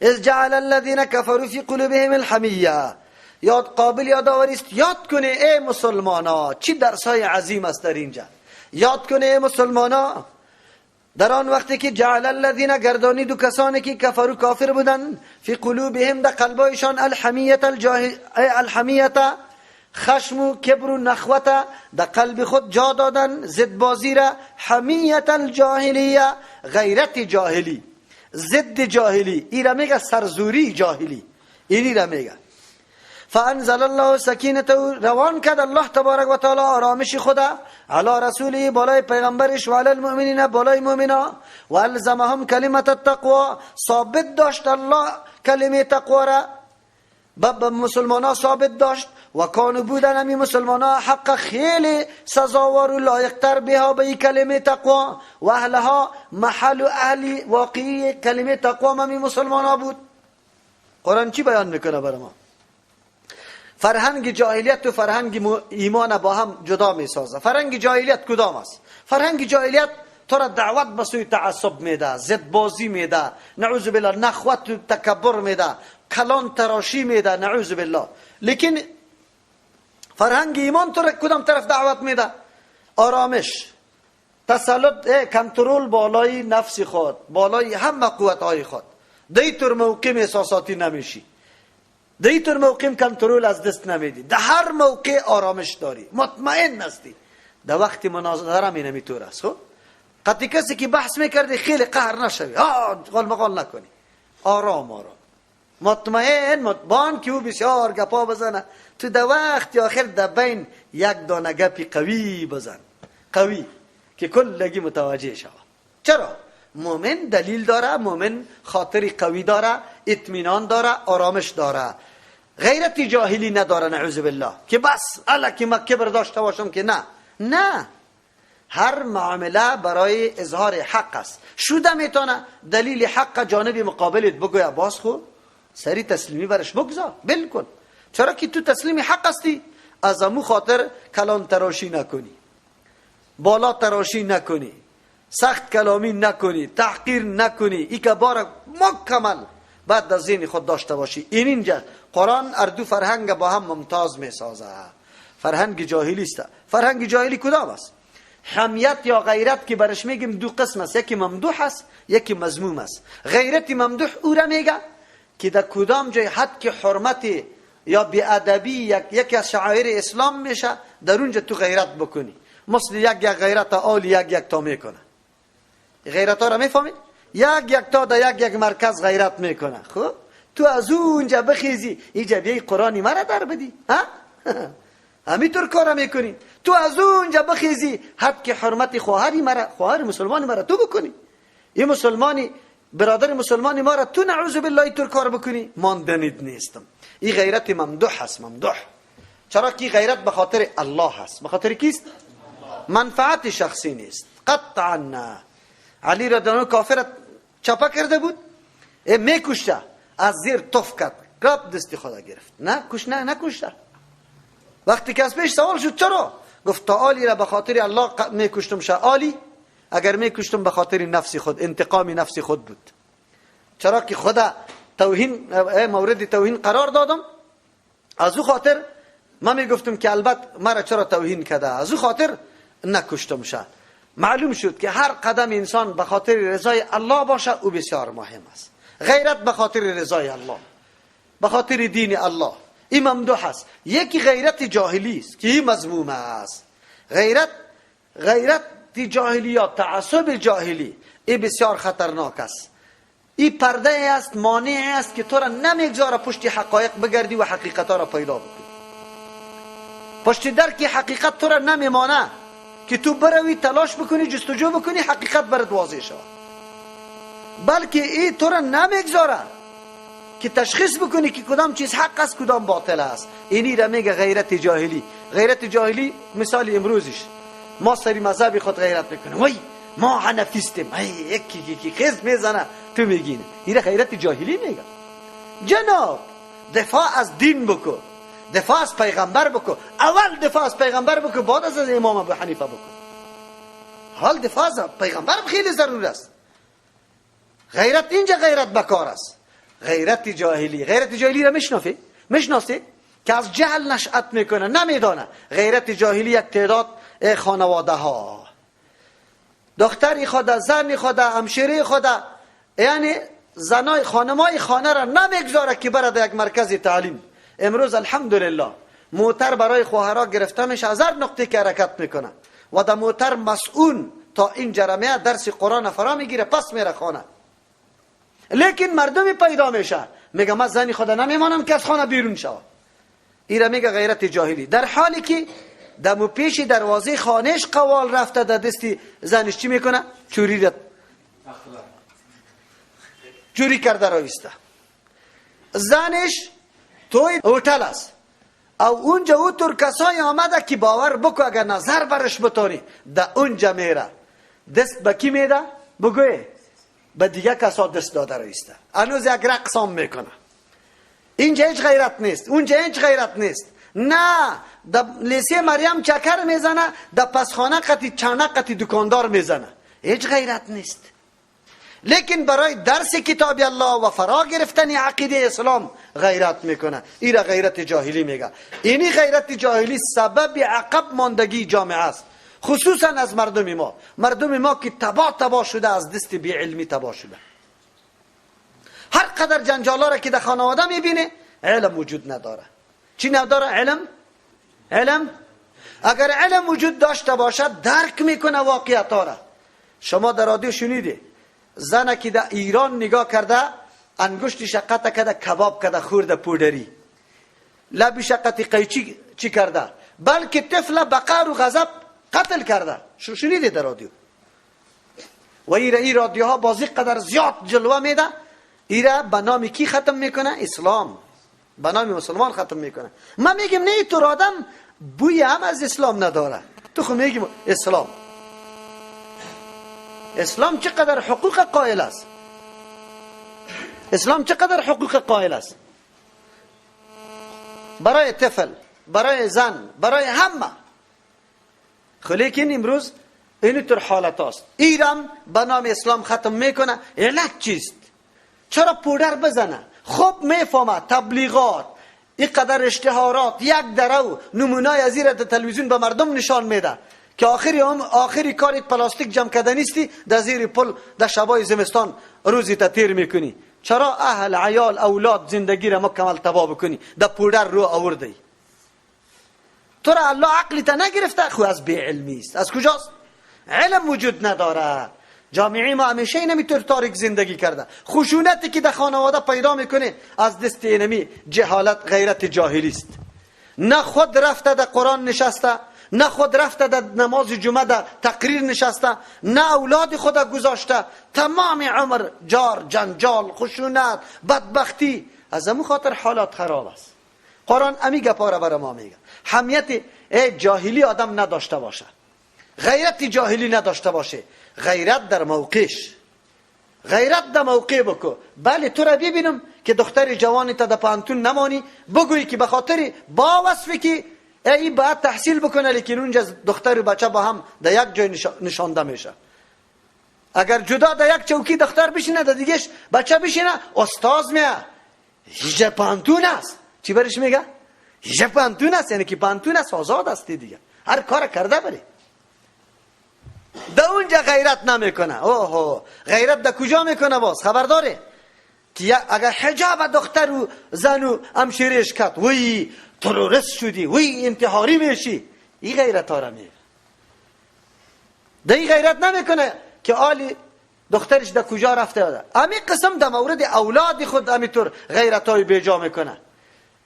اذ جعل الذين كفروا في قلوبهم الحمیه. قابل یادآوری است. یاد کنه ای مسلمانا، چی درسای عظیم است در اینجا. یاد کنه ای مسلمانا، در آن وقتی که جعل الذین گردانید و کسانی که کفروا کافر بودن، فی قلوبهم در قلبایشان الحمیت خشم و کبر و نخوت در قلب خود جا دادن، ضد بازی را حمیت الجاهلیه، غیرت جاهلی، ضد جاهلی، این را میگه سرزوری جاهلی، اینی را میگه. فانزل الله سکینته، روان کرد الله تبارک و تعالی آرامش خدا علی رسوله، بالای پیغمبرش، و علی المؤمنین، بالای مؤمنا، و الزمهم کلمت التقوی، ثابت داشت الله کلمه تقوا را به مسلمانا ثابت داشت. و کانو بودن همی مسلمانا حق خیلی سزاوار و لایقتر بها به کلمه تقوا، و اهلها محل و اهلی واقعی کلمه تقوا همی مسلمانا بود. قرآن چی بیان میکنه برای ما؟ فرهنگ جاهلیت و فرهنگ ایمان با هم جدا میسازه. فرهنگ جاهلیت کدام است؟ فرهنگ جاهلیت تو را دعوت به سوی تعصب میده، ضد بازی میده، نعوذ بالله، نخوت و تکبر میده، کلان تراشی میده، نعوذ بالله. لیکن فرهنگ ایمان تو را کدام طرف دعوت میده؟ آرامش، تسلط، کنترل بالای نفس خود، بالای همه قوتهای خود. دیتر موقع احساساتی نمیشی، دیتر موقع کنترل از دست نمیدی، در هر موقع آرامش داری، مطمئن هستی. در وقت مناظره می نمیطور است. خب قطعی کسی که بحث میکردی خیلی قهر نشوی، قال مقال نکنی، آرام آرام مطمئن، بان که او بسیار گپا بزنه، تو در وقت آخر در بین یک دانه گپی قوی بزن، قوی که کلگی متوجه شود. چرا؟ مومن دلیل داره، مومن خاطری قوی داره، اطمینان داره، آرامش داره، غیرت جاهلی نداره، نعوذ بالله، که بس الکی من کبر داشته باشم که نه. هر معامله برای اظهار حق است. شده میتونه دلیل حق جانب مقابلت بگویا، باز خو سری تسلیمی برش بگذار، بالکل. چرا که تو تسلیم حق هستی، از امو خاطر کلان تراشی نکنی، بالا تراشی نکنی، سخت کلامی نکنی، تحقیر نکنی، ای که بار مکمل بعد در ذهن خود داشته باشی. اینجا قرآن اردو فرهنگ با هم ممتاز می سازه. فرهنگ جاهلی است. فرهنگ جاهلی کدام است؟ حمیت یا غیرت که برش میگیم دو قسم است، یکی ممدوح است، یکی مذموم است. غیرت ممدوح او را میگه که در کدام جای حد که حرمت یا بی‌ادبی یکی از شعائر اسلام میشه، در اونجا تو غیرت بکنی. مثل یک غیرت عالی یک تا میکنه. غیرت ها را میفهمید؟ یک تا در یک مرکز غیرت میکنه. خب تو از اونجا بخیزی اینجا بیایی قرآنی مرا در بدی، ها؟ همینطور کارا میکنی. تو از اونجا بخیزی حد که حرمت خواهر مسلمانی مرا تو بکنی، یه مسلمانی برادر مسلمانی ما را تو نعوذ بالله اینطور کار بکنی، ماندنید نیستم. این غیرت ممدوح است. ممدوح چرا که غیرت به خاطر الله هست. به خاطر کیست؟ منفعت شخصی نیست. قطعا نه. علی رضی الله عنه کافر چپا کرده بود، میکشته، از زیر تف کرد، گرفت دستی خدا گرفت، نه نکشته. وقتی که از پیش سوال شد چرا؟ گفت تا علی را به خاطر الله میکشتم. شه علی اگر میکشتم به خاطر نفسی خود، انتقام نفسی خود بود. چرا که خدا توهین، مورد توهین قرار دادم، از او خاطر من میگفتم که البته مرا چرا توهین کرده، از او خاطر نکشتم. شه معلوم شد که هر قدم انسان به خاطر رضای الله باشه او بسیار مهم است. غیرت به خاطر رضای الله، به خاطر دین الله، این ممدوح است. یکی غیرت جاهلی است که این مذموم است. غیرت جاهلی یا تعصب جاهلی این بسیار خطرناک است. این پرده است، مانع است که تو را نمیگذاره پشت حقایق بگردی و حقیقت را پیدا بکنی. پشت درک حقیقت تو را نمیمانه که تو بروی تلاش بکنی، جستجو بکنی، حقیقت برات واضح شود. بلکه این تو را نمیگذاره که تشخیص بکنی که کدام چیز حق است کدام باطل است. اینی را میگه غیرت جاهلی. غیرت جاهلی مثال امروزش، ما سری مذهبی خود غیرت میکنه، وای ما حنفیستیم، یکی خیز میزنه تو میگین، این غیرت جاهلی میگه. جناب دفاع از دین بکن، دفاع از پیغمبر بکن. اول دفاع از پیغمبر بکن، بعد از امام ابو حنیفه بکن. حال دفاع از پیغمبر خیلی ضرور است. غیرت اینجا غیرت بکار است. غیرت جاهلی. غیرت جاهلی را میشناسی که از جهل نشأت میکنه، نمیدانه. غیرت جاهلی یک تعداد خانواده ها، دختری خدا، زنی خدا، همشیره خدا، یعنی زنای خانمای خانه را نمیگذاره که بره در یک مرکز تعلیم. امروز الحمدلله موتر برای خواهرها گرفته میشه، از هر نقطه که حرکت میکنه و در موتر مسئول تا این جرمه درس قرآن فرا میگیره، پس میره خانه. لیکن مردمی پیدا میشه میگه من زنی خدا نمیمانم که از خانه بیرون شود. ایره میگه غیرت جاهلی، در حالی که دمو پیش دروازه خانهش قوال رفته در دستی زنش چی میکنه؟ چوری کرده رایسته. زنش توی هتل است او اونجا او تر کسای آمده که باور بکو اگر نظر برش بتاری در اونجا میره، دست به کی میده؟ بگوی به دیگه کسا دست داده رایسته، هنوز یک رقص هم میکنه. اینجا هیچ غیرت نیست، اونجا هیچ غیرت نیست. نه، در لیسه مریم چکر میزنه، در پسخانه قطی چانه قطی دکاندار میزنه، هیچ غیرت نیست. لیکن برای درس کتاب الله و فرا گرفتن عقیده اسلام غیرت میکنه. ایره غیرت جاهلی میگه. اینی غیرت جاهلی سبب عقب ماندگی جامعه است، خصوصا از مردم ما که تباه شده، از دست بی علمی تباه شده. هر قدر جنجالا را که در خانواده میبینه علم وجود نداره. چی نداره؟ علم. اگر علم وجود داشته باشد درک میکنه واقعیت را. شما در رادیو شنیده زنه که در ایران نگاه کرده، انگشت شقت کرده، کباب کرده، خورده پودری، لب شقت قیچی چی کرده، بلکه طفل بقر و غضب قتل کرده. شنیده در رادیو. و این رادیوها بازی قدر زیاد جلوه میده. ایره به نام کی ختم میکنه؟ اسلام. به نام مسلمان ختم میکنه. ما میگیم نه، تو آدم بوی هم از اسلام نداره. تو خود میگیم اسلام چقدر حقوق قائل است. اسلام چقدر حقوق قائل است برای طفل، برای زن، برای همه. لیکن امروز اینطور حالت است. ایران به نام اسلام ختم میکنه. علت چیست؟ چرا پودر بزنه؟ خب میفهمه تبلیغات، این قدر اشتهارات، یک درو نمونه از این را در تلویزیون به مردم نشان میده که آخری کارت پلاستیک جمع کردن نیستی، در زیر پل در شبای زمستان روزی تیر میکنی. چرا اهل عیال اولاد زندگی را مکمل تباه بکنی؟ در پودر رو آوردی. تو را الله عقلت نگرفته؟ خو از بی علمی است. از کجاست؟ علم وجود نداره. جامعه ما همیشه نمیتور تاریک زندگی کرده. خشونتی که در خانواده پیدا میکنه از دست اینمی جهالت، غیرت جاهلی است. نه خود رفته در قرآن نشسته، نه خود رفته در نماز جمعه در تقریر نشسته، نه اولاد خود گذاشته، تمام عمر جار جنجال، خشونت، بدبختی. از همون خاطر حالات خراب است. قرآن امی گپاره برای ما میگه. حمیت جاهلی آدم نداشته باشه، غیرت جاهلی نداشته باشه. غیرت در موقعش، غیرت در موقع بکو. بله تو را ببینم که دختر جوانی تا در پانتون نمانی، بگویی که به خاطر با وصفی که ای باید تحصیل بکنه، لیکن اونجا دختر و بچه با هم در یک جای نشانده میشه. اگر جدا در یک چوکی دختر بشینه، در دیگهش بچه بشینه، استاز میه هیجه پانتون است. چی برش میگه؟ هیجه پانتون است، یعنی که پانتون است، آزاد است دیگه، هر کار کرده بری. در اونجا غیرت نمیکنه. اوه غیرت در کجا میکنه؟ باز خبرداره که اگر حجاب دختر و زن و همشیرش کرد، وی تروریست شدی، وی انتحاری میشی. این غیرت ها را میگه. در این غیرت نمیکنه که آلی دخترش در کجا رفته بوده. همین قسم در مورد اولاد خود همینطور غیرت های بیجا میکنه.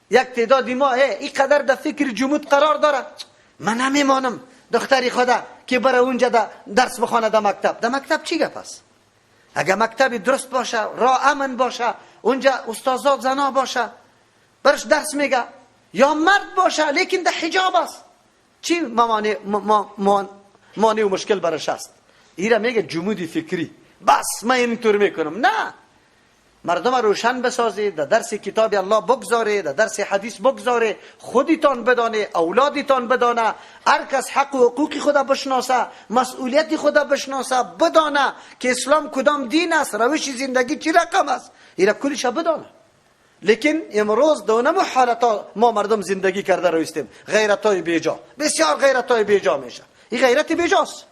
یک تعدادی ما این قدر در فکر جمود قرار داره، من نمیمانم دختری خدا که برای اونجا درس بخونه در مکتب. در مکتب چی گپ است؟ اگر مکتبی درست باشه، راه امن باشه، اونجا استادات زنا باشه، برش درس میگه، یا مرد باشه لیکن در حجاب است، چی مانع و مشکل برش است؟ ایره میگه جمودی فکری. بس من اینطور میکنم. نه، مردم روشن بسازید، در درس کتاب الله بگذارید، در درس حدیث بگذارید، خودتان بدانه، اولادتان بدانه، هر کس حق و حقوق خود بشناسه، مسئولیت خود بشناسه، بدانه که اسلام کدام دین است، روش زندگی چی رقم است، اینا کلش بدانه. لیکن امروز دونم حالتا ما مردم زندگی کرده رویستیم، غیرتای بیجا، بسیار غیرتای بیجا میشه. این غیرت بیجاست.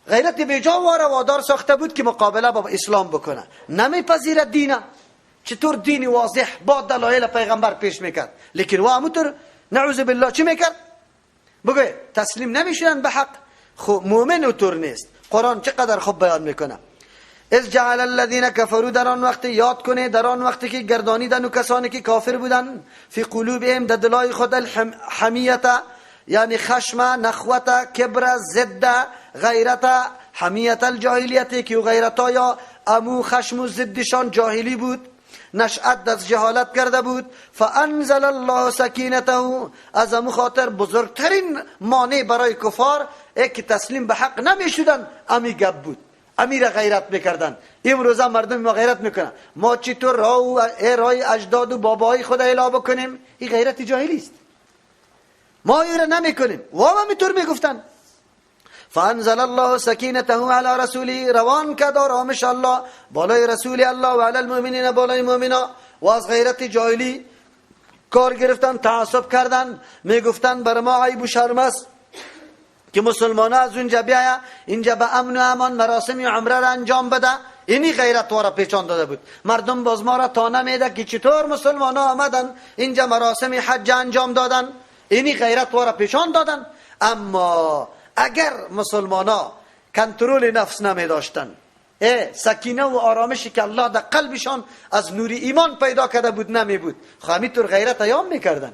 غیرت بیجا وادار ساخته بود که مقابله با اسلام بکنه. نمیپذیرد دینه. چطور دینی واضح با دلایل پیغمبر پیش میکرد، لیکن و همونطور نعوذ بالله چی میکرد؟ بگوی تسلیم نمیشدن به حق. خب مؤمن اونطور نیست. قرآن چقدر خوب بیان میکنه. اذ جعل الذين كفروا، در آن وقت یاد کنه، در آن وقتی که گردانیدن و کسانی که کافر بودن، فی قلوبهم، در دلای خود، الحمیت یعنی خشم، نخوت، کبر، ضد، غیرت، حمیت الجاهلیت که غیرتا یا امو خشم و ضدشان جاهلی بود، نشأت از جهالت کرده بود. فانزل الله سکینته، از امو خاطر بزرگترین مانع برای کفار که تسلیم به حق نمیشدن امی گپ بود، امیر غیرت میکردن. امروزه مردم ما غیرت میکنن، ما چطور رای اجداد و بابای خود اعلا بکنیم؟ این غیرت جاهلی است، ما این را نمیکنیم. و همینطور میگفتن. فانزل الله سکینته علی رسوله، روان کرد آرامش الله بالای رسول الله و علی المؤمنین، بالای مؤمنا. و از غیرت جاهلی کار گرفتن، تعصب کردن، میگفتن بر ما عیب و شرم است که مسلمان از اونجا بیاید اینجا به امن و امان مراسم عمره را انجام بده. اینی غیرت وارا پیچان داده بود. مردم باز ما را تا نمیده که چطور مسلمان ها آمدن اینجا مراسم حج انجام دادن، اینی غیرت وارا پیچان دادن. اما اگر مسلمان ها کنترل نفس نمی داشتن، سکینه و آرامشی که الله در قلبشان از نور ایمان پیدا کرده بود نمی بود، همینطور غیرت ایام میکردن.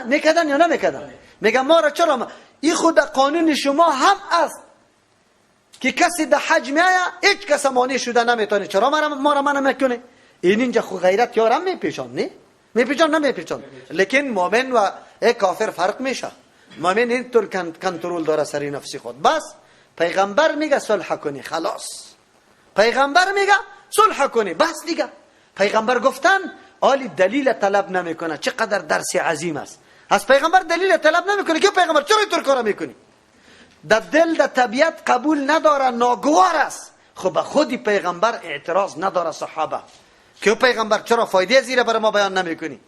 میکردن یا نمیکردن؟ میگن ما را چرا این خود قانون شما هم است که کسی در حج میآید هیچ کس مانع شده نمیتونه، چرا ما را منع میکنه؟ اینجا خود غیرت یارم میپیچان، نه میپیچان نمیپیچان. لیکن مؤمن و کافر فرق میشه. مؤمن اینطور کنترل داره سری نفسی خود. بس پیغمبر میگه صلح کنی، خلاص. پیغمبر میگه صلح کنی، بس دیگه. پیغمبر گفتن آلی دلیل طلب نمیکنه. چقدر درس عظیم است. از پیغمبر دلیل طلب نمیکنه که پیغمبر چرا اینطور کارا میکنی؟ در دل در طبیعت قبول نداره، ناگوار است. خب خودی پیغمبر اعتراض نداره صحابه که پیغمبر چرا فایده زیره برای ما بیان نمیکنی؟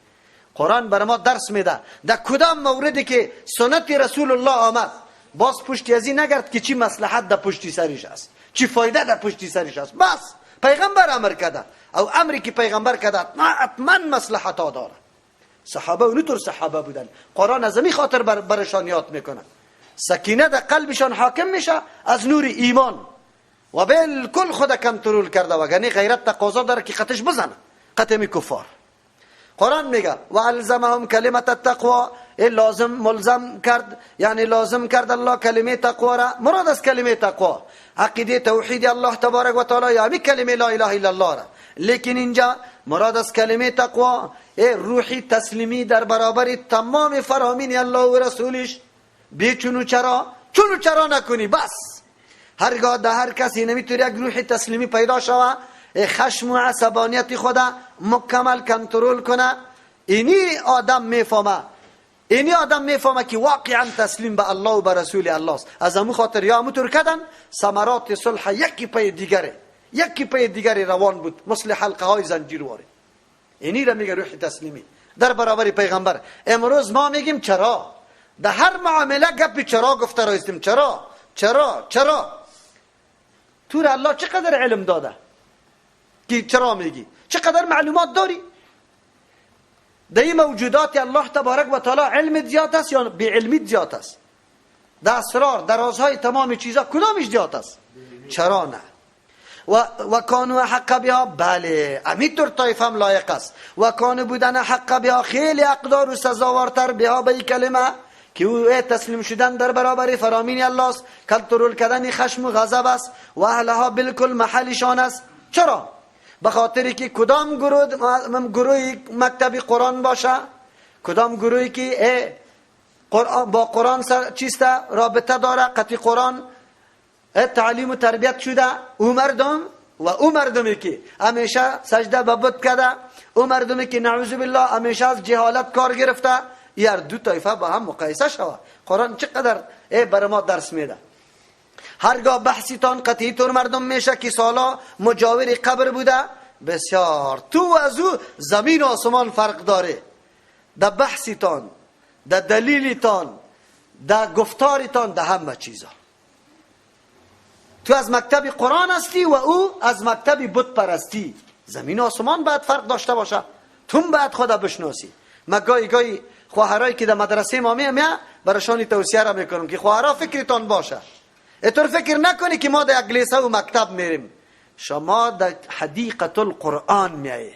قرآن برای ما درس میده در کدام موردی که سنت رسول الله آمد باز پشتی ازی نگرد که چی مصلحت در پشتی سرش است، چی فایده در پشتی سرش است. بس پیغمبر امر کرده او امری که پیغمبر کرده حتما مصلحت ها داره. صحابه اونطور صحابه بودن. قرآن از می خاطر برشان یاد میکنه. سکینه در قلبشان حاکم میشه از نور ایمان و بالکل خود کنترل کرده و یعنی غیرت تقاضا داره که قطش بزنه، قطع کفار. قرآن میگه و الزمهم کلمت التقوا، لازم ملزم کرد، یعنی لازم کرد الله کلمه تقوا را. مراد از کلمه تقوا عقیده توحید الله تبارک و تعالی، یعنی کلمه لا اله الا الله را. لیکن اینجا مراد از کلمه تقوا روحی تسلیمی در برابر تمام فرامین الله و رسولش. بی چونو چرا نکنی. بس هرگاه در هر کسی نمیتونه یک روح تسلیمی پیدا شوه، خشم و عصبانیت خود مکمل کنترل کنه، اینی آدم میفهمه که واقعا تسلیم به الله و به رسول الله است. از همون خاطر یا همونطور کردن ثمرات صلح یکی پی دیگری روان بود مثل حلقه های زنجیرواری. اینی را میگه روح تسلیمی در برابر پیغمبر. امروز ما میگیم چرا در هر معامله گپ چرا گفته رایستیم. چرا تو را الله چقدر علم داده که چرا میگی؟ چقدر معلومات داری؟ در این موجودات الله تبارک و تعالی علم زیاد است یا بی علمی زیاد است؟ در اسرار در رازهای تمام چیزا کدامش زیاد است؟ چرا نه؟ و کانو حق بها، بله امیتور طایف هم لایق است. و کانو بودن حق بها خیلی اقدار و سزاوارتر بها به این کلمه که او تسلیم شدن در برابر فرامین الله است، کنترل کردن خشم و غضب است و اهلها بالکل محلشان است. چرا؟ به خاطری که کدام گروه مکتب قرآن باشه، کدام گروهی که با قرآن چیست رابطه داره، قطعی قرآن تعلیم و تربیت شده، او مردم و او مردمی که همیشه سجده به بت کرده، او مردمی که نعوذ بالله همیشه از جهالت کار گرفته، این دو طایفه با هم مقایسه شود. قرآن چقدر برای ما درس میده. هرگاه بحثیتان قطعی طور مردم میشه که سالا مجاور قبر بوده، بسیار تو از او زمین و آسمان فرق داره. در بحثیتان، در دلیلیتان، در گفتاریتان، در همه چیزا. تو از مکتب قرآن هستی و او از مکتب بت پرستی. زمین و آسمان باید فرق داشته باشه. تو باید خدا بشناسی. ما گاهی خواهرایی که در مدرسه ما میام براشانی توصیه را میکنم که خواهرها فکرتان باشه. اینطور فکر نکنی که ما در یک لیسه و مکتب میریم. شما در حدیقه القرآن میایی.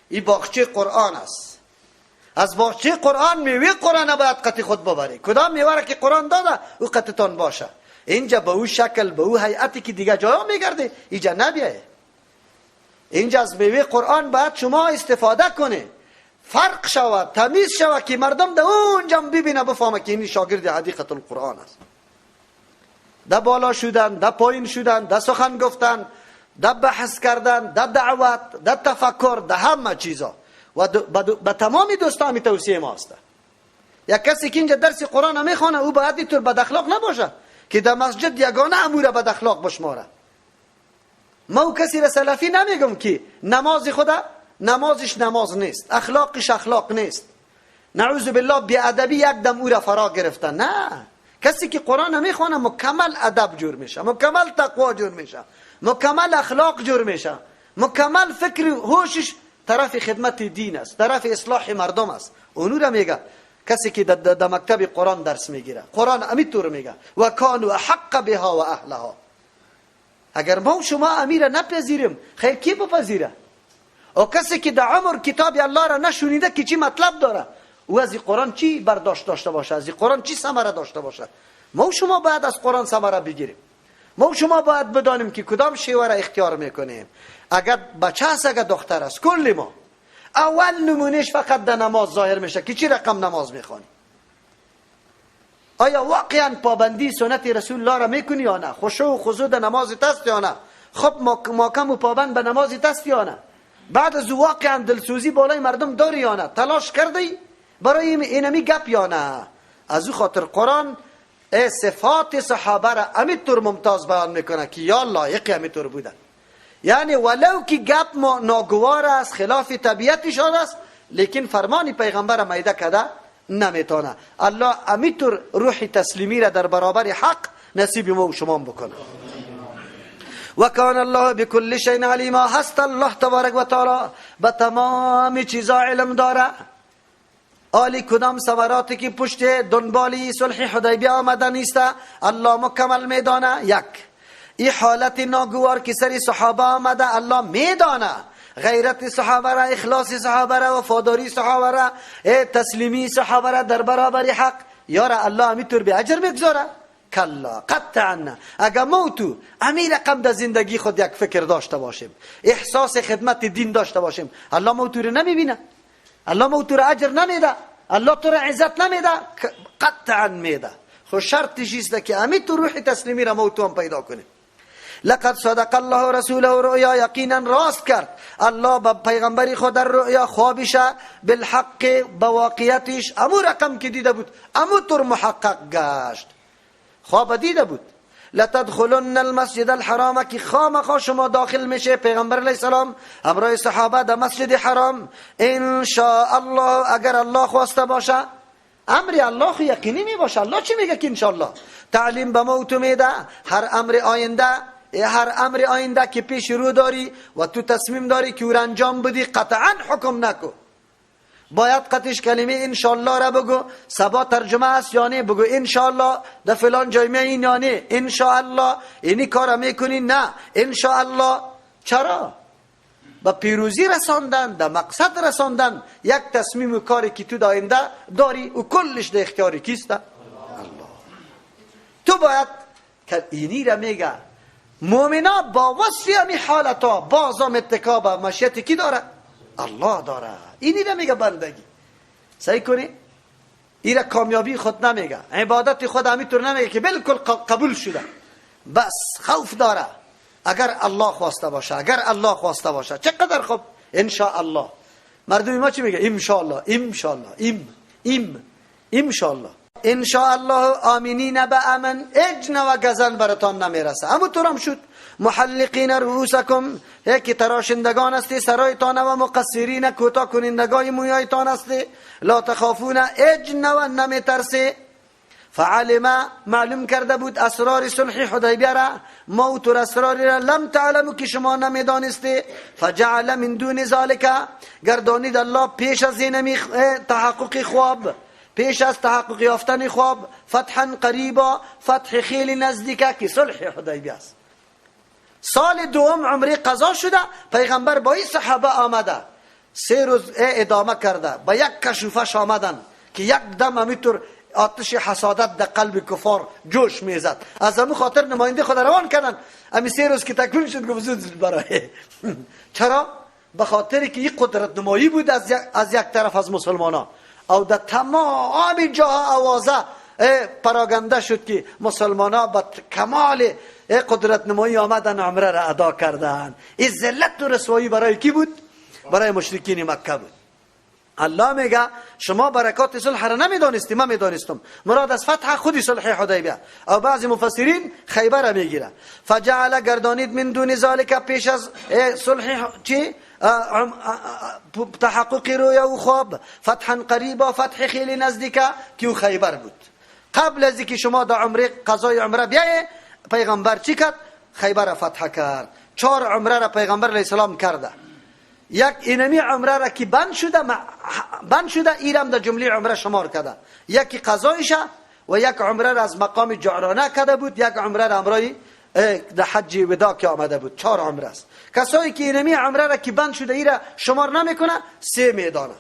این باغچه قرآن است. از باغچه قرآن میوه قرآن باید قطع خود ببری. کدام میوه که قرآن داده او قطعتان باشه. اینجا به او شکل، به او هیئتی که دیگه جاها میگرده اینجا نبیایه. اینجا از میوه قرآن باید شما استفاده کنه، فرق شود، تمیز شود که مردم در اونجا ببینه بفهمه که این شاگرد حدیقه القرآن است. در بالا شدن، در پایین شدن، در سخن گفتن، در بحث کردن، در دعوت، در تفکر، در همه چیزا و به تمام دوستان توصیه ما است. یک کسی که اینجا درس قرآن میخونه او باید اینطور بد اخلاق نباشه که در مسجد یگانه امور بد اخلاق بشماره. ما او کسی را سلفی نمیگم که نماز خدا نمازش نماز نیست، اخلاقش اخلاق نیست، نعوذ بالله بی ادبی یک دم او را فرا گرفتن. نه، کسی که قرآن میخونه مکمل ادب جور میشه، مکمل تقوا جور میشه، مکمل اخلاق جور میشه، مکمل فکر هوشش طرف خدمت دین است، طرف اصلاح مردم است. اونو را میگه کسی که در مکتب قرآن درس میگیره. قرآن امیتور میگه و کانوا احق بها و اهلها. اگر ما شما امیر نپذیریم خیر کی بپذیره؟ او کسی که در عمر کتاب الله را نشونیده که چی مطلب داره او از قرآن چی برداشت داشته باشه، از قرآن چی ثمره داشته باشه؟ ما شما باید از قرآن ثمره بگیریم. ما شما باید بدانیم که کدام شیوه را اختیار میکنیم. اگر بچه است، اگر دختر است، کل ما اول نمونهش فقط در نماز ظاهر میشه که چی رقم نماز میخوانی. آیا واقعا پابندی سنت رسول الله را میکنی یا نه؟ خشوع و خضوع در نمازت است یا نه؟ خب محکم و پابند به نمازت است یا نه؟ بعد از واقعا دلسوزی بالای مردم داری یا نه؟ تلاش کردی برای اینمی گپ یا نه؟ از او خاطر قرآن صفات صحابه را امیطور ممتاز بیان میکنه که یا لایق امیطور بودن. یعنی ولو که گپ ناگوار است، خلاف طبیعتشان است، لیکن فرمان پیغمبر میده کده نمیتونه. الله امیطور روح تسلیمی را در برابر حق نصیب ما و شما بکنه. و کان الله بكل شیء علیما. هست الله تبارک و تعالی به تمام چیزا علم داره. آلی کدام ثمراتی که پشت دنبالی صلح حدیبیه آمده نیست الله مکمل میدانه. یک این حالت ناگوار که سری صحابه آمده الله میدانه. غیرت صحابه را، اخلاص صحابه را، وفاداری صحابه را، تسلیمی صحابه را در برابر حق یارا الله امیطور به اجر میگذاره؟ کلا قطعا. اگر ما تو امیر رقم در زندگی خود یک فکر داشته باشیم، احساس خدمت دین داشته باشیم، الله ما تو رو نمیبینه؟ الله ما تو رو اجر نمیده؟ الله تو رو عزت نمیده؟ قطعا میده. خو شرطش است که امیطور روح تسلیمی را ما تو هم پیدا کنیم. لقد صدق الله رسوله رؤیا. یقینا راست کرد الله با پیغمبری خود در رؤیا خوابش بالحق بواقعیتش امو رقم که دیده بود امو طور محقق گشت. خواب دیده بود. لتدخلن المسجد الحرام که خامخا شما داخل میشه پیغمبر علیه السلام همراه صحابه در مسجد حرام ان شاء الله. اگر الله خواسته باشه، امر الله خو یقینی می باشه. الله چی میگه که ان شاء الله تعلیم به ما تو میده. هر امر آینده که پیش رو داری و تو تصمیم داری که او انجام بدی قطعا حکم نکو. باید قطعش کلمه انشاءالله را بگو. سبا ترجمه است یعنی بگو انشاءالله در فلان جای میایین یعنی انشاءالله اینی کار میکنی نه انشاءالله. چرا؟ با پیروزی رساندن، در مقصد رساندن یک تصمیم و کاری که تو داینده داری و کلش در اختیاری کیست؟ الله. تو باید که اینی را میگه مومنا با وصفی همی حالتا بازم اتکا به مشیت کی داره؟ الله داره. اینی را میگه بندگی. صحیح کنی؟ این را کامیابی خود نمیگه، عبادت خود همیطور نمیگه که بالکل قبول شده، بس خوف داره اگر الله خواسته باشه، اگر الله خواسته باشه. چقدر خوب. ان شاء الله. مردم ما چی میگه؟ ان شاء الله، ان شاء الله، ان شاء الله. ان شاء الله آمینین به امن، اجن و گزن براتان نمیرسه. همونطور هم شد. محلقین رؤوسکم، که تراشندگان استی سرایتان و مقصرین کوتاه کنندگان مویایتان استی، لا تخافون، اجن و نمیترسه. فعلم، معلوم کرده بود اسرار صلح حدیبیه را، موت اسرار را لم تعلمو که شما نمیدانسته. فجعل من دون ذالک، گردانید الله پیش از این تحقق خواب، پیش از تحقق یافتن خواب، فتحا قریبا، فتح خیلی نزدیکه که صلح حدیبیه است. سال دوم عمره قضا شده، پیغمبر با این صحابه آمده 3 روز ادامه کرده، با یک کشوفش آمدن که یک دم همینطور آتش حسادت در قلب کفار جوش میزد. از همون خاطر نماینده خود روان کردن. امی 3 روز که تکمیل شد گفت برای چرا؟ به خاطر که این قدرت نمایی بود از یک طرف از مسلمانان، او در تمام جاها آوازه پراگنده شد که مسلمانان با کمال قدرت نمایی آمدن عمره را ادا کردن. این ذلت و رسوایی برای کی بود؟ برای مشرکین مکه بود. الله میگه شما برکات صلح را نمیدانستی، من میدانستم. مراد از فتح خودی صلح حدیبیه. او بعضی مفسرین خیبر میگیره. فجعل، گردانید، من دون ذالک، پیش از صلح چی؟ تحقق رویا و خواب، فتحا قریبا، فتح خیلی نزدیکه که خیبر بود. قبل از اینکه شما در عمره قضای عمره بیایه، پیغمبر چی کرد؟ خیبر فتح کرد. 4 عمره را پیغمبر علیه السلام کرده. یک اینمی عمره را که بند شده ایرم در جمله عمره شمار کرده. یکی قضایشه و یک عمره را از مقام جعرانه کرده بود، یک عمره را عمره در حج وداع که آمده بود. 4 عمره است. کسایی که اینمی عمره را که بند شده ایره شمار نمیکنه 3 میدانه.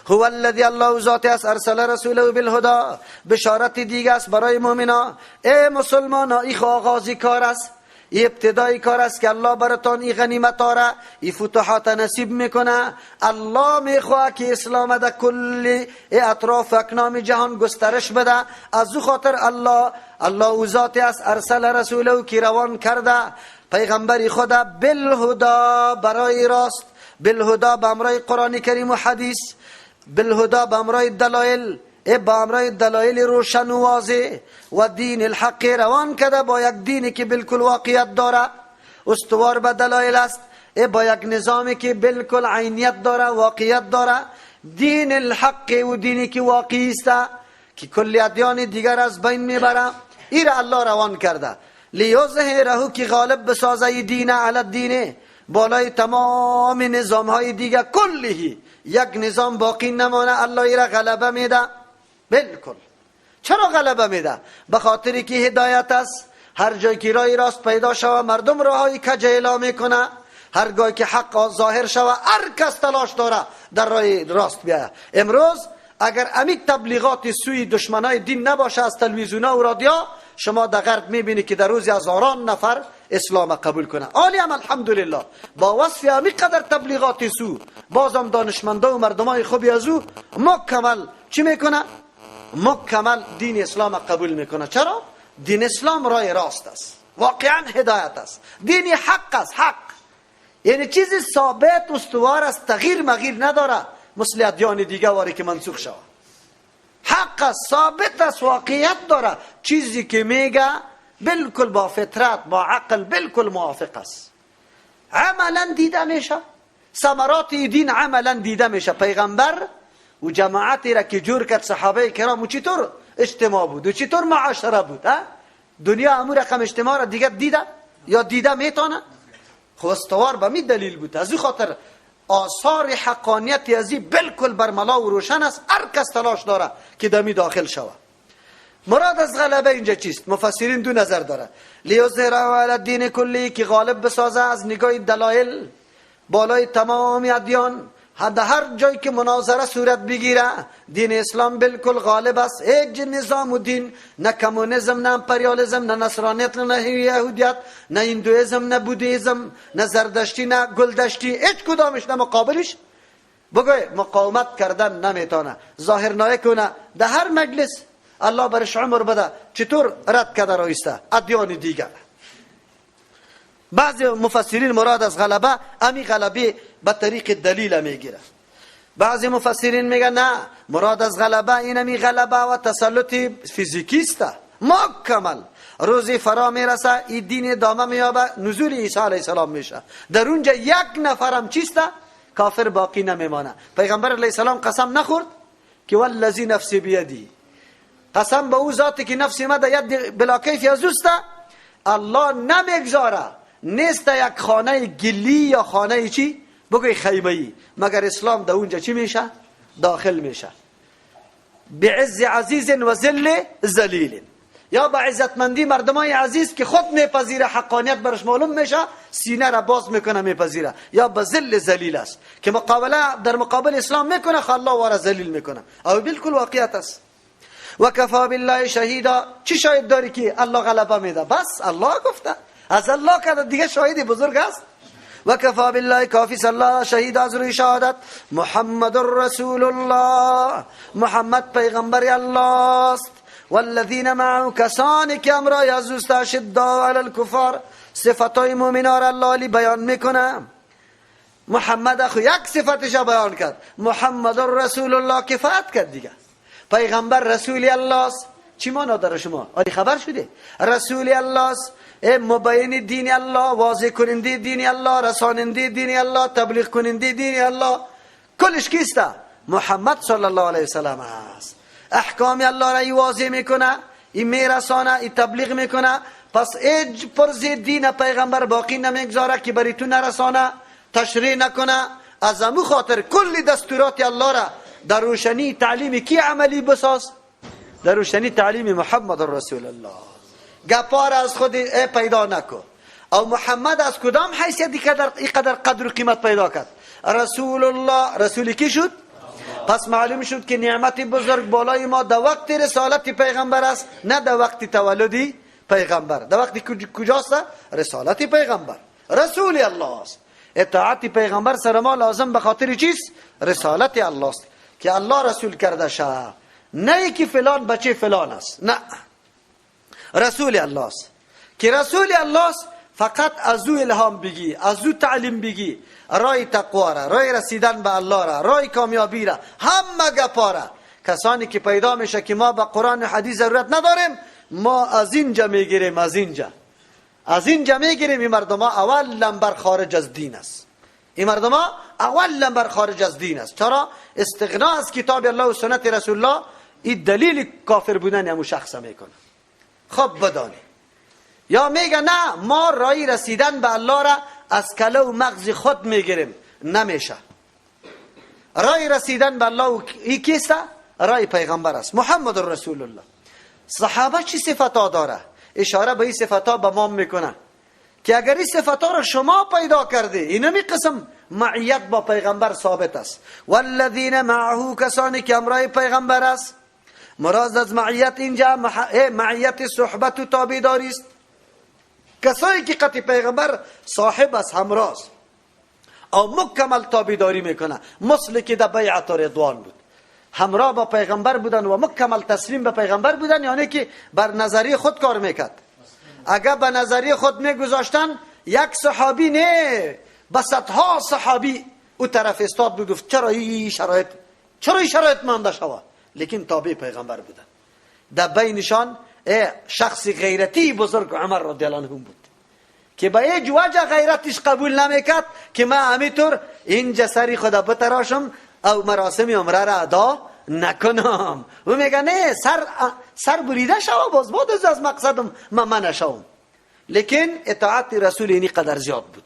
هو الذی، الله ذات است، ارسل رسوله بالهدى، بشارت دیگه است برای مؤمنا. ای مسلمانا، این آغازی کار است، این ابتدای کار است که الله براتان این غنیمت آره، این فتوحات نصیب میکنه. الله میخواه که اسلام در کل اطراف اکنام جهان گسترش بده. از او خاطر الله او ذاتی است، ارسل رسوله، که روان کرده پیغمبری خدا، بالهدى، برای راست، بالهدى به امرای قرآن کریم و حدیث، بالهدى به امرای دلایل، با امرای دلایل روشن و واضح، و دین الحق، روان کرده با یک دینی که بالکل واقعیت داره، استوار به دلایل است، با یک نظامی که بالکل عینیت داره، واقعیت داره. دین الحق و دینی که واقعی است که کل ادیان دیگر از بین میبره، این را الله روان کرده. لیظهره، که غالب بسازه دین علی الدین، بالای تمام نظام های دیگر کلهی. یک نظام باقی نمانه، الله ای را غلبه میده. بالکل. چرا غلبه میده؟ به خاطری که هدایت است. هر جای که راه راست پیدا شوه، مردم راهی کج اعلام میکنه. هر جای که حق ظاهر شوه، هر کس تلاش داره در راه راست بیاید. امروز اگر امیک تبلیغات سوی دشمنای دین نباشه از تلویزیونا و رادیو، شما در غرب میبینی که در روزی هزاران نفر اسلام قبول کنه. عالی هم الحمدلله. با وصف امیک قدر تبلیغات سو، بازم دانشمنده و مردمای خوبی از او مکمل چی میکنه؟ مکمل دین اسلام قبول میکنه. چرا؟ دین اسلام راه راست است، واقعا هدایت است، دین حق است. حق یعنی چیزی ثابت استوار است، تغییر مغییر نداره، مثل ادیان دیگه واری که منسوخ شود. حق است، ثابت است، واقعیت داره. چیزی که میگه بالکل با فطرت، با عقل بالکل موافق است. عملا دیده میشه، ثمرات دین عملا دیده میشه. پیغمبر و جماعتی را که جور کرد صحابه کرام، و چطور اجتماع بود و چطور معاشره بود. دنیا امور رقم اجتماع را دیگه دیده یا دیده میتونه؟ خب استوار به می دلیل بود. از این خاطر آثار حقانیتی ازی بالکل برملا و روشن است. هر کس تلاش داره که دمی داخل شود. مراد از غلبه اینجا چیست؟ مفسرین 2 نظر داره. لیظهره علی الدین کلی، که غالب بسازه از نگاه دلایل بالای تمام ادیان. هر جایی که مناظره صورت بگیره، دین اسلام بالکل غالب است. هیچ نظام و دین، نه کمونیسم، نه امپریالیسم، نه نصرانیت، نه یهودیت، نه هندویسم، نه بودیسم، نه زردشتی، نه گلدشتی، هیچ کدامش نه مقابلش بگوی مقاومت کردن نمیتونه، ظاهر نایه کنه. در هر مجلس الله برش عمر بده چطور رد کرده رایسته ادیان دیگر. بعضی مفسرین مراد از غلبه امی غلبه به طریق دلیل میگیره. بعضی مفسرین میگن نه، مراد از غلبه اینمی غلبه و تسلط فیزیکی است مکمل. روزی فرا میرسه این دین دامه میابه، نزول عیسی علیه السلام میشه، در اونجا یک نفرم چیسته کافر باقی نمیمانه. پیغمبر علیه السلام قسم نخورد که والذی نفسی بیدی، قسم به او ذاتی که نفسی ما در ید بلاکیف یزوسته، الله نمیگذاره نیست یک خانه گلی یا خانه چی بگوی خیمه‌ای مگر اسلام در اونجا چی میشه؟ داخل میشه. بعز عزیز و ذل ذلیل، یا با عزتمندی مردمای عزیز که خود میپذیره حقانیت برش معلوم میشه سینه را باز میکنه میپذیره، یا با ذل ذلیل است که مقابله در مقابل اسلام میکنه خ الله واره ذلیل میکنه. او بالکل واقعیت است. و کفا بالله شهیدا، چی شاهد داری که الله غلبه میده؟ بس الله گفته، از الله که دیگه شاهدی بزرگ است. و کفا بالله کافی صلی الله شهید از روی شهادت محمد رسول الله، محمد پیغمبر الله است. والذین معه، کسانی که امرای از دوست اشداء علی الکفار، صفتای مؤمنا را الله علی بیان میکنه. محمد اخو یک صفتش بیان کرد، محمد رسول الله کفایت کرد دیگه. پیغمبر رسول الله است، چی معنا داره شما؟ آری خبر شده؟ رسول الله است، مبین دین الله، واضح کننده دین الله، رساننده دین الله، تبلیغ کننده دین الله، کلش کیسته؟ محمد صلی الله علیه وسلم است. احکام الله را ای واضح میکنه، ای میرسانه، ای تبلیغ میکنه. پس ایج پرز دین پیغمبر باقی نمیگذاره که بری تو نرسانه، تشریح نکنه. از امو خاطر کل دستورات الله را در روشنی تعلیم کی عملی بساز؟ در روشنی تعلیم محمد رسول الله. گپار از خود پیدا نکن. او محمد از کدام حیثیتی قدر قدر و قیمت پیدا کرد؟ رسول الله. رسول کی شد؟ پس معلوم شد که نعمت بزرگ بالای ما در وقت رسالت پیغمبر است، نه در وقت تولدی پیغمبر. در وقت کجاست؟ رسالت پیغمبر، رسول الله است. اطاعت پیغمبر سر ما لازم به خاطر چیست؟ رسالت الله است که الله رسول کرده شه، نه که فلان بچه فلان است، نه، رسول الله است. که رسول الله است فقط از او الهام بگی، از او تعلیم بگی، رای تقوا را، رای رسیدن به الله را، رای کامیابی را، همه گپا را. کسانی که پیدا میشه که ما به قرآن و حدیث ضرورت نداریم، ما از اینجا میگیریم، از اینجا میگیریم. این مردم ها اول لنبر خارج از دین است. این مردم ها اول لنبر خارج از دین است. چرا؟ استغنا از کتاب الله و سنت رسول الله این دلیل کافر بودن همون شخص میکنه. خب بدانی، یا میگه نه ما رای رسیدن به الله را از کله و مغز خود میگیریم، نمیشه. رای رسیدن به الله ای کیسته؟ رای پیغمبر است، محمد رسول الله. صحابه چی صفتا داره؟ اشاره به این صفتا به ما میکنه که اگر این صفتا را شما پیدا کرده، اینمی قسم معیت با پیغمبر ثابت است. والذین معه، کسانی که امرای پیغمبر است. مراد از معیت اینجا معیت صحبت و تابعداری است. کسایی که قطع پیغمبر صاحب است، همراز او مکمل تابعداری میکنه، مثل که در بیعت رضوان بود، همراه با پیغمبر بودن و مکمل تسلیم به پیغمبر بودن، یعنی که بر نظریه خود کار میکرد. اگر به نظریه خود میگذاشتن، یک صحابی نه بسطها صحابی او طرف استاد بود، گفت چرا این شرایط مانده شوه، لیکن تابع پیغمبر بودن. در بینشان شخص غیرتی بزرگ عمر رضی الله عنه بود که با ایج وجه غیرتش قبول نمیکرد که من همیطور اینجا سری خدا بتراشم او مراسم عمره را ادا نکنم. و میگه نه، سر بریده شو، باز از مقصدم من نشوم. لیکن اطاعت رسول اینی قدر زیاد بود.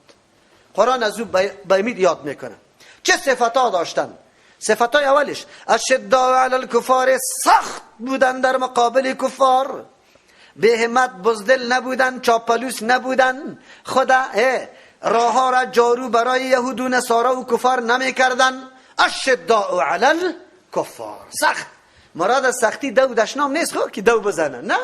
قرآن از او بایمید یاد میکنه. چه صفتا داشتن؟ صفتای اولش اشداء علی الکفار، سخت بودن در مقابل کفار، به همت بزدل نبودن، چاپلوس نبودن، خدا راه ها را جارو برای یهود و نصارا و کفار نمی کردن. اشداء علی الکفار، سخت. مراد از سختی دو دشنام نیست خود که دو بزنن، نه،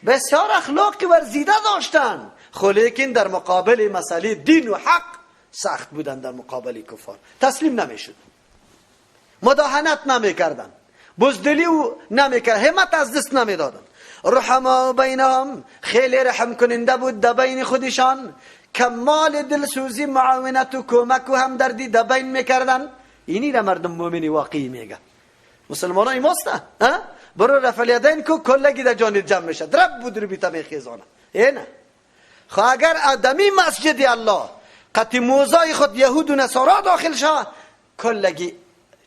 بسیار اخلاقی ورزیده داشتن، لیکن در مقابل مسئله دین و حق سخت بودن. در مقابل کفار تسلیم نمیشد، مداهنت نمیکردن، بزدلی و نمیکردن، همت از دست نمیدادن. رحما بینهم، خیلی رحم کننده بود در بین خودشان، کمال دلسوزی، معاونت و کمک و همدردی در بین میکردن. اینی را مردم مومنی واقعی میگه. مسلمان های ماست نه؟ برو رفع الیدین کو کلگی در جانت جمع میشد، رب بود رو بیتا میخیزانه. اینه خو اگر آدمی مسجد الله قطی موزای خود یهود و نصارا داخل شد، کلگی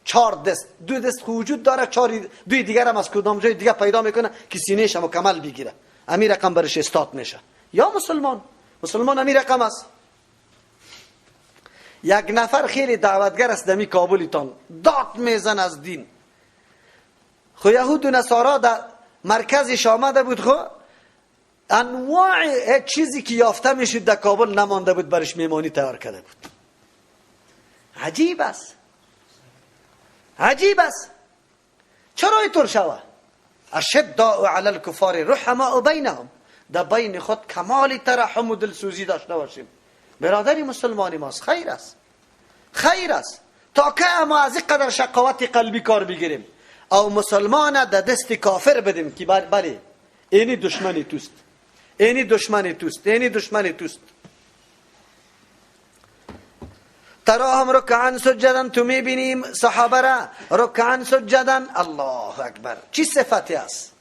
4 دست 2 دست وجود داره، 4 دوی دیگر هم از کدام جای دیگه پیدا میکنه که سینه‌ش هم مکمل بگیره، امیر رقم برش استاد میشه. یا مسلمان امیر رقم است. یک نفر خیلی دعوتگر است دمی کابلیتان، داد میزن از دین. خو یهود و نصارا در مرکزش آمده بود، خو انواع چیزی که یافته میشد در کابل نمانده بود، برش میمانی تیار کرده بود. عجیب است، عجیب است. چرا اینطور شوه؟ اشداء علی الکفار رحماء بینهم، در بین خود کمال ترحم و دلسوزی داشته باشیم. برادری مسلمانی ماست، خیر است، خیر است. تا که ما از این قدر شقاوت قلبی کار بگیریم او مسلمان در دست کافر بدیم که بله اینی دشمنی توست، اینی دشمنی توست، اینی دشمنی توست. تراهم رکعا سجدا، تو میبینیم صحابه را رکعا سجدا. الله اکبر، چی صفتی است؟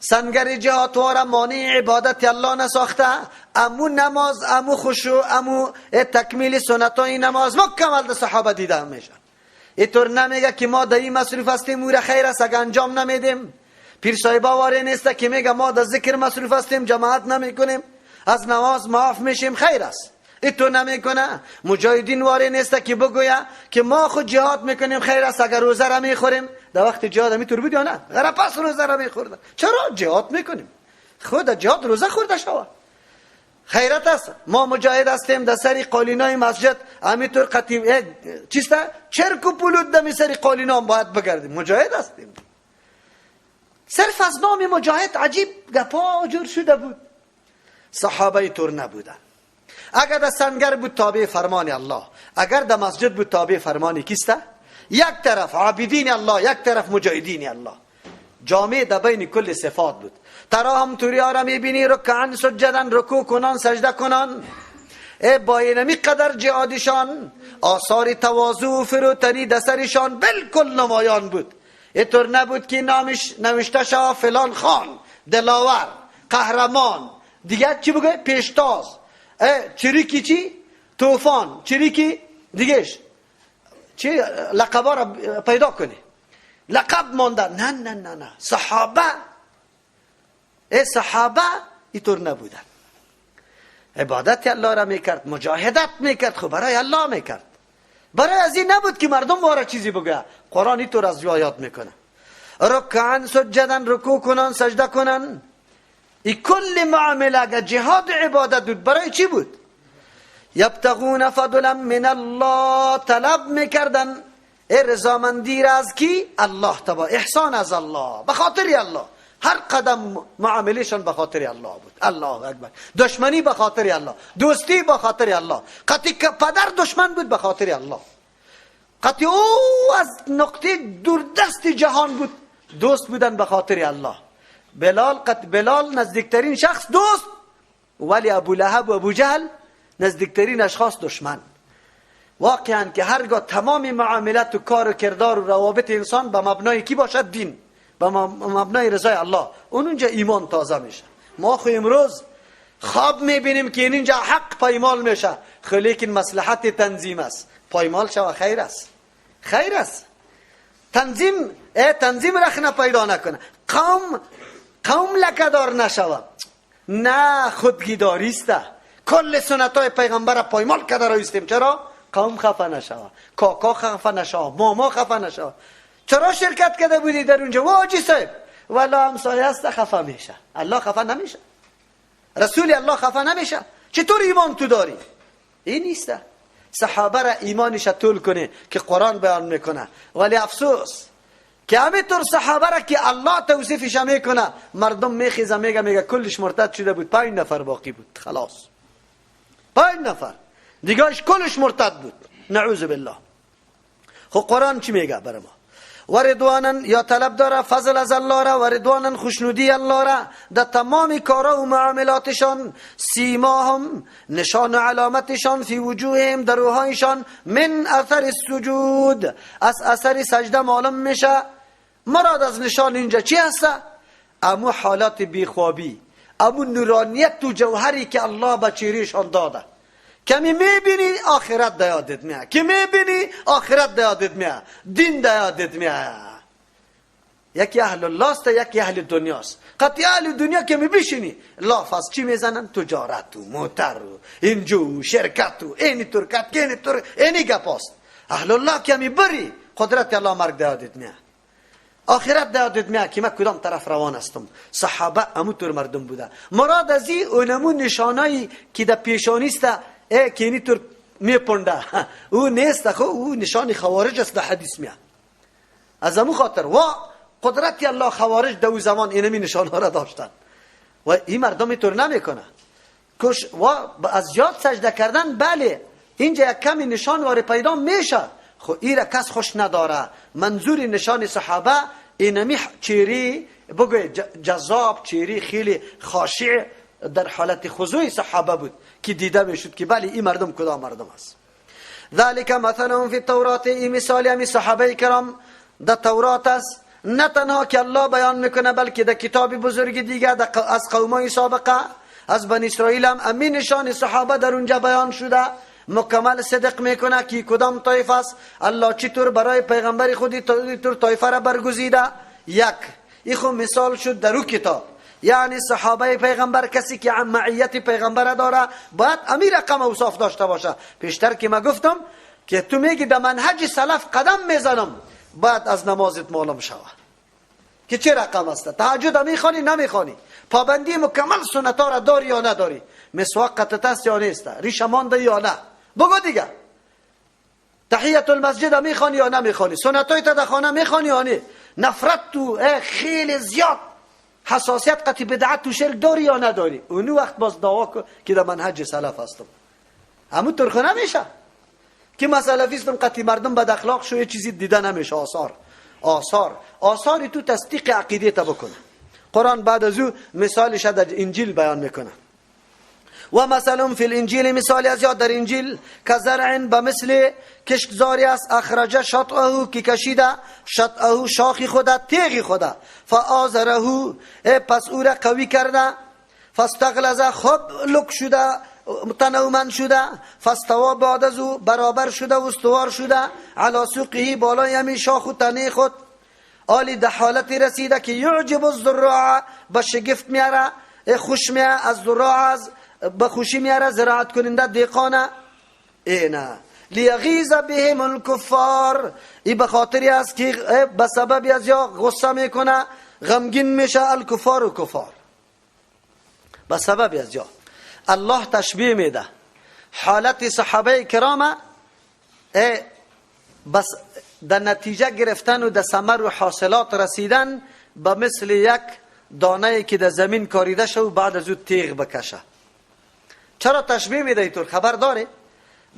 سنگر جهاتوار مانع عبادت الله نساخته، امو نماز، امو خشوع، امو تکمیل سنتای نماز مکمل در صحابه دیده میشه. اینطور نمیگه که ما در این مصروف هستیم او را خیر است اگه انجام نمیدیم. پیر صاحبا واره نیست که میگه ما در ذکر مصروف هستیم جماعت نمیکنیم از نماز معاف میشیم، خیر است. اینطور نمیکنه. مجاهدین واره نیست که بگویه که ما خود جهاد میکنیم خیر است اگر روزه را میخوریم. در وقت جهاد همینطور بود یا نه؟ غره پس روزه را میخوردن. چرا جهاد میکنیم؟ خود جهاد روزه خورده شود. خیرت است. ما مجاهد هستیم در سری قالینای مسجد همینطور قطیب چیسته چرک و پلود دمی سری قالینام باید بگردیم. مجاهد هستیم. صرف از نام مجاهد عجیب گپا جور شده بود. صحابه اینطور نبودن. اگر در سنگر بود تابع فرمان الله، اگر در مسجد بود تابع فرمان کیسته؟ یک طرف عابدین الله، یک طرف مجاهدین الله. جامع در بین کل صفات بود. ترا هم توری ها را میبینی رکعن سجدن، رکوع کنان سجده کنان. با اینمی قدر جهادشان آثار تواضع و فروتنی در سرشان بالکل نمایان بود. اینطور نبود که نامش نوشته شود فلان خان، دلاور، قهرمان، دیگه چی بگه؟ پیشتاز، چریکی چی؟ توفان، چریکی دیگهش چی؟ لقبا را پیدا کنه، لقب مانده. نه نه نه نه. صحابه اینطور نبودن. عبادت الله را میکرد، مجاهدت میکرد، خب برای الله میکرد. برای از این نبود که مردم واره چیزی بگه. قرآن اینطور از آیات میکنه رکعن سجدن، رکوع کنن سجده کنن. این کل معامله اگر جهاد عبادت بود برای چی بود؟ یبتغون فضلا من الله، طلب میکردن رضامندی را از کی؟ الله تبا، احسان از الله، به خاطر الله. هر قدم معاملهشان به خاطر الله بود. الله اکبر. دشمنی به خاطر الله، دوستی به خاطر الله. قطعی پدر دشمن بود به خاطر الله. قطعی او از نقطه دوردست جهان بود، دوست بودن به خاطر الله. بلال نزدیکترین شخص دوست، ولی ابو لهب و ابو جهل نزدیکترین اشخاص دشمن. واقعا که هرگاه تمام معاملات و کار و کردار و روابط انسان به مبنای کی باشد؟ دین، به مبنای رضای الله، اونجا ایمان تازه میشه. ما خو امروز خواب میبینیم که اینجا حق پایمال میشه، لیکن مصلحت تنظیم است. پایمال شوه خیر است، خیر است. تنظیم رخنه پیدا نکنه، قوم لکدار نشوه، نه خودگیداری است. کل سنتای پیغمبر پایمال کرده رایستیم. چرا؟ قوم خفه نشوه، کاکا خفه نشوه، ماما خفه نشوه. چرا شرکت کرده بودی در اونجا؟ واجی صاحب ولا همسایه است خفه میشه. الله خفه نمیشه، رسول الله خفه نمیشه. چطور ایمان تو داری؟ این نیست. صحابه را ایمانش طول کنه که قرآن بیان میکنه، ولی افسوس که همینطور صحابه را که الله توصیفش میکنه مردم میخیزه میگه کلش مرتد شده بود، 5 نفر باقی بود، خلاص 5 نفر دیگهش کلش مرتد بود، نعوذ بالله. خب قرآن چی میگه برای ما؟ و رضوانن یا طلب داره فضل از الله را و رضوانن خوشنودی الله را در تمام کارا و معاملاتشان. سیماهم نشان و علامتشان فی وجوههم در روحایشان من اثر السجود از اثر سجده معلوم میشه. مراد از نشان اینجا چی هست؟ امو حالات بیخوابی، امو نورانیت و جوهری که الله به چهرهشان داده. کمی میبینی آخرت یادت میاد، که میبینی آخرت یادت میاد، دین یادت میاد. یکی اهل الله است، یکی اهل دنیاست. قطعی اهل دنیا که میبینی لافظ چی میزنن؟ تجارت و موتر و اینجو شرکت و اینی ترکت که اینی ترک اینی گپاست. اهل الله که میبری قدرت الله مرگ یادت میاد، آخرت یادت میاد که من کدام طرف روان هستم. صحابه همونطور مردم بوده. مراد از این اونمون نشانایی که در پیشانیست که اینی طور میپنده او نیست، خو او نشان خوارج است. در حدیث میاد از همون خاطر و قدرت الله خوارج در او زمان اینمی نشان ها را داشتن و این مردم اینطور نمیکنه. و از یاد سجده کردن بله اینجا یک کمی نشان واره پیدا میشه، خو ایره کس خوش نداره. منظور نشان صحابه اینمی چهره بگوی جذاب، چهره خیلی خاشع در حالت خضوع صحابه بود که دیده میشد که بله این مردم کدام مردم است. ذالک مثلا فی التورات، این مثال همی صحابه کرام در تورات است. نه تنها که الله بیان میکنه بلکه در کتاب بزرگ دیگه از قومای سابقه از بنی اسرائیل هم امین نشان صحابه در اونجا بیان شده. مکمل صدق میکنه که کدام طایفه است، الله چطور برای پیغمبر خودی طور طایفه را برگزیده. یک این خود مثال شد در او کتاب، یعنی صحابه پیغمبر کسی که معیت پیغمبر داره باید امیر رقم اوصاف داشته باشه. پیشتر که ما گفتم که تو میگی در منهج سلف قدم میزنم، باید از نمازت معلوم شود که چه رقم است. تهجد میخوانی نمیخوانی، پابندی مکمل سنت ها را داری یا نداری، مسواک قطعت است یا نیست، ریشه مانده یا نه، بگو دیگه. تحیت المسجد میخوانی یا نمیخوانی، سنت های در خانه میخوانی یا نه، نفرت تو خیلی زیاد حساسیت قطعی بدعت تو شرک داری یا نداری، اونو وقت باز دعوا کن که در منهج سلف هستم. همون طرخه نمیشه که مسئله فیستم قطعی مردم بد اخلاق شو، یه چیزی دیده نمیشه. آثاری تو تصدیق عقیده تا بکنه. قرآن بعد از او مثالش در انجیل بیان میکنه. و مثلا فی الانجیل، مثالی از یاد در انجیل، که زرع به مثل کشکزاری است، اخرج شطعه که کشیده، شطعه شاخی خدا، تیغی خدا، فآزره پس او را قوی کرده، فاستغلظ خب لک شده، تنومند شده، فاستوا بعد از او برابر شده و استوار شده، علی سوقه بالای همی شاخ و تنه خود، آلی ده حالتی رسیده که یعجب الزراع به شگفت میاره، خوش میاره از زراع، از به خوشی میاره زراعت کننده دیقانه. اینا لیغیظ بهم الکفار، ای به خاطری است که به سببی از یا غصه میکنه، غمگین میشه الکفار و کفار به سببی از یا. الله تشبیه میده حالت صحابه کرام بس در نتیجه گرفتن و در ثمر و حاصلات رسیدن به مثل یک دانه که در زمین کاریده شد و بعد از او تیغ بکشه. چرا تشبیه میده اینطور؟ خبر داره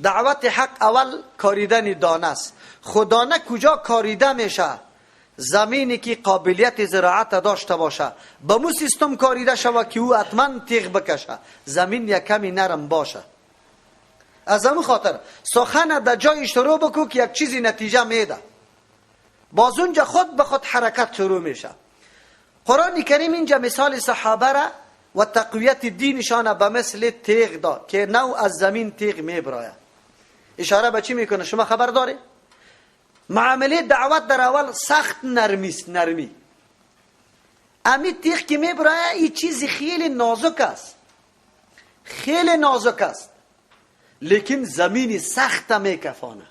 دعوت حق اول کاریدن دانه است. خودانه کجا کاریده میشه؟ زمینی که قابلیت زراعت داشته باشه، با مو سیستم کاریده شود که او حتما تیغ بکشه، زمین یک کمی نرم باشه. از همون خاطر سخن در جای شروع بکو که یک چیزی نتیجه میده، باز اونجا خود به خود حرکت شروع میشه. قرآن کریم اینجا مثال صحابه را و تقویت دینشان به مثل تیغ داد که نو از زمین تیغ میبراید. اشاره به چی میکنه؟ شما خبر داره؟ معامله دعوت در اول سخت نرمی. امی تیغ که میبراید این چیزی خیلی نازک است، خیلی نازک است، لیکن زمینی سخت میکفانه.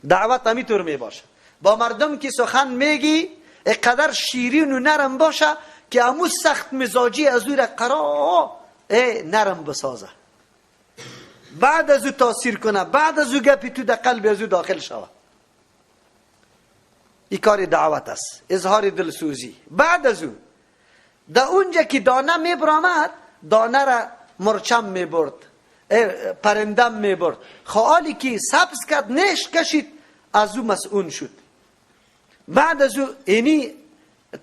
دعوت همی طور میباشه، با مردم که سخن میگی اقدر شیرین و نرم باشه که امو سخت مزاجی از او را قرار نرم بسازه، بعد از او تاثیر کنه، بعد از او گپی تو در قلب از او داخل شوه. این کار دعوت است، اظهار دلسوزی. بعد از او در اونجا که دانه میبرامد، دانه را مرچم میبرد، پرندم میبرد، خوالی که سبز کرد نش کشید، از او مسئول شد. بعد از او اینی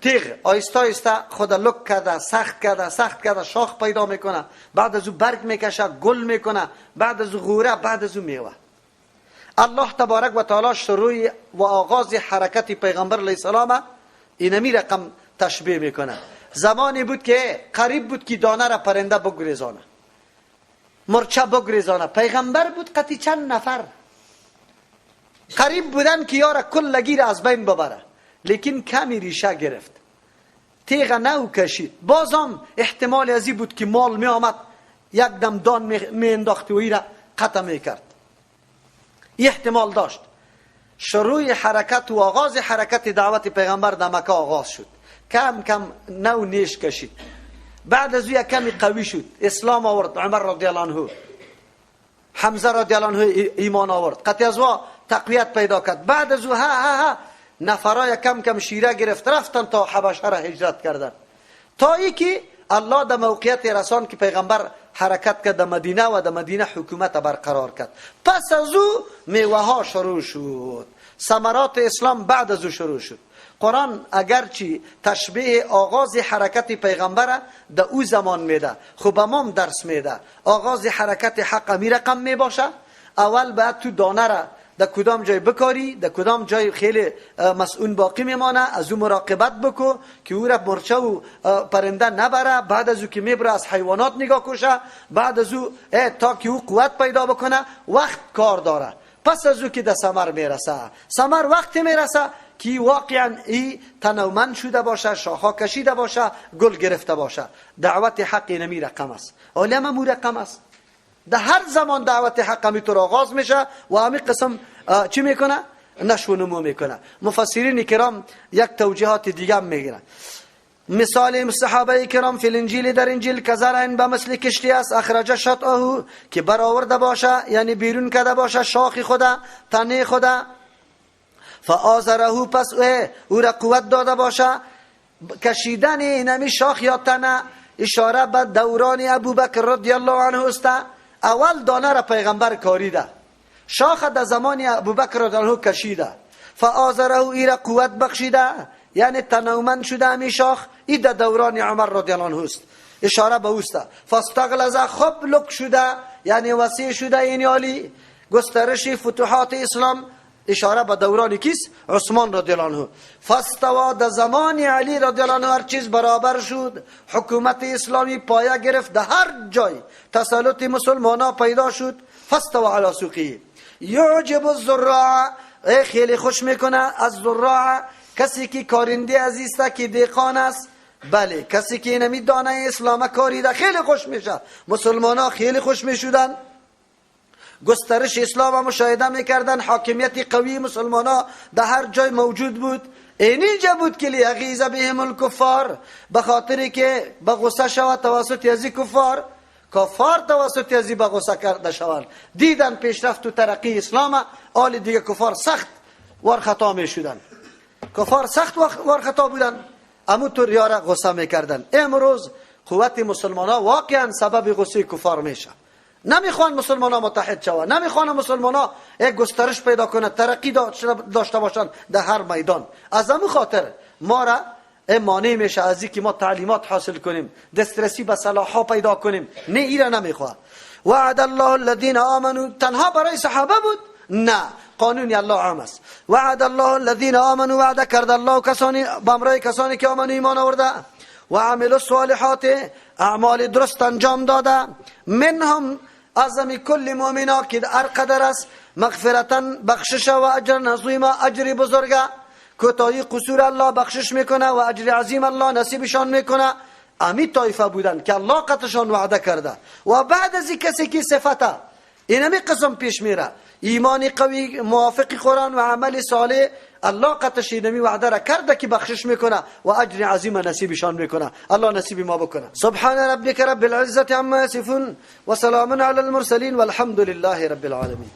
تیغ آیستا آیستا خود لک کرده، سخت کرده، شاخ پیدا میکنه، بعد از او برگ میکشه، گل میکنه، بعد از او غوره، بعد از او میوه. الله تبارک و تعالی شروع و آغاز حرکت پیغمبر علیه السلام اینمی رقم تشبیه میکنه. زمانی بود که قریب بود که دانه را پرنده بگریزانه، مرچه بگریزانه. پیغمبر بود قطعی چند نفر قریب بودن که یارا کلگی را از بین ببره، لیکن کمی ریشه گرفت، تیغ نو کشید. بازم احتمال ازی بود که مال می آمد یک دم دان می انداخت و ای را قطع می کرد. احتمال داشت. شروع حرکت و آغاز حرکت دعوت پیغمبر در مکه آغاز شد. کم کم نو نیش کشید. بعد از او کمی قوی شد، اسلام آورد. عمر رضی الله عنه، حمزه رضی الله عنه ایمان آورد. قطع از وا تقویت پیدا کرد. بعد از او نفرای کم کم شیره گرفت، رفتن تا حبشه را هجرت کردن، تا ای که الله در موقعیت رسان که پیغمبر حرکت کرد در مدینه و در مدینه حکومت برقرار کرد. پس از او میوه ها شروع شد، ثمرات اسلام بعد از او شروع شد. قرآن اگرچه تشبیه آغاز حرکت پیغمبر در او زمان میده، خب امام درس میده آغاز حرکت حق می رقم می باشه. اول باید تو دانه را در کدام جای بکاری، در کدام جای خیلی مسئول باقی میمانه، از او مراقبت بکو که او را مرچه و پرنده نبره. بعد از او که میبره از حیوانات نگاه کشه، بعد از او تا که او قوت پیدا بکنه وقت کار داره. پس از او که در ثمر میرسه، ثمر وقتی میرسه که واقعا ای تنومند شده باشه، شاخه کشیده باشه، گل گرفته باشه. دعوت حق نمی رقم است، عالم مو رقم است. در هر زمان دعوت حق همینطور آغاز میشه و همین قسم چی میکنه؟ نشو و نمو میکنه. مفسرین کرام یک توجیهات دیگه هم میگیرن. مثال صحابه کرام فی الانجیل در انجیل کزرعن به مثل کشتی است اخرج شطأه که برآورده باشه، یعنی بیرون کرده باشه شاخ خدا، تنه خدا، فآزره پس او را قوت داده باشه. کشیدن اینمی شاخ یا تنه اشاره به دوران ابوبکر رضی الله عنه است. اول دانه را پیغمبر کاریده، شاخ در زمان ابوبکر رضی الله عنه کشیده، فآزره ای را قوت بخشیده، یعنی تنومند شده همی شاخ. این در دوران عمر رضی الله عنه است، اشاره به اوست. فاستغلظ خب لک شده، یعنی وسیع شده، این عالی گسترش فتوحات اسلام، اشاره به دوران کیس؟ عثمان رضی الله عنه. فاستوا در زمان علی رضی الله عنه هر چیز برابر شد، حکومت اسلامی پایه گرفت، در هر جای تسلط مسلمانا پیدا شد. فاستوا علی سوقه یعجب الزراع، خیلی خوش میکنه از زراع، کسی که کارنده عزیزه که دیقان است. بله، کسی که نمی دانه اسلام کاریده خیلی خوش میشه. مسلمانا خیلی خوش میشدن، گسترش اسلام را مشاهده میکردن، حاکمیت قوی مسلمانا در هر جای موجود بود. اینجا بود که لیغیظ بهم الکفار، به خاطری که به غصه شود توسط ازی کفار توسط ازی به غصه کرده شوند. دیدن پیشرفت و ترقی اسلام، آل دیگه کفار سخت ورخطا میشدن، کفار سخت ورخطا بودن، اما تو ریاره غصه میکردن. امروز قوت مسلمانا واقعا سبب غصه کفار میشه. نمیخوان مسلمانا متحد شوند، نمیخوان مسلمانا یک گسترش پیدا کنه، ترقی داشته باشند در هر میدان. از همون خاطر ما را مانع میشه از اینکه ما تعلیمات حاصل کنیم، دسترسی به صلاح پیدا کنیم. نه، ایرا نمیخواد. وعد الله الذين آمنوا تنها برای صحابه بود؟ نه، قانون الله عام است. وعد الله الذين آمنوا، وعده کرد الله کسانی بامرای کسانی که آمنو ایمان آورده و عملوا الصالحات، اعمال درست انجام داده، منهم اعظم کل مؤمنا که هر قدر است، مغفرتن بخشش و اجر عظیما، اجر بزرگه، کوتاهی قصور الله بخشش میکنه و اجر عظیم الله نصیبشان میکنه. امی طایفه بودن که الله قطعشان وعده کرده. و بعد از این کسی که صفته اینمی قسم پیش میره، ایمان قوی موافق قرآن و عمل صالح، الله قطعش اینمی وعده را کرده که بخشش میکنه و اجر عظیم نصیبشان میکنه. الله نصیب ما بکنه. سبحان ربک رب العزة عما یصفون و سلام علی المرسلین والحمد لله رب العالمین.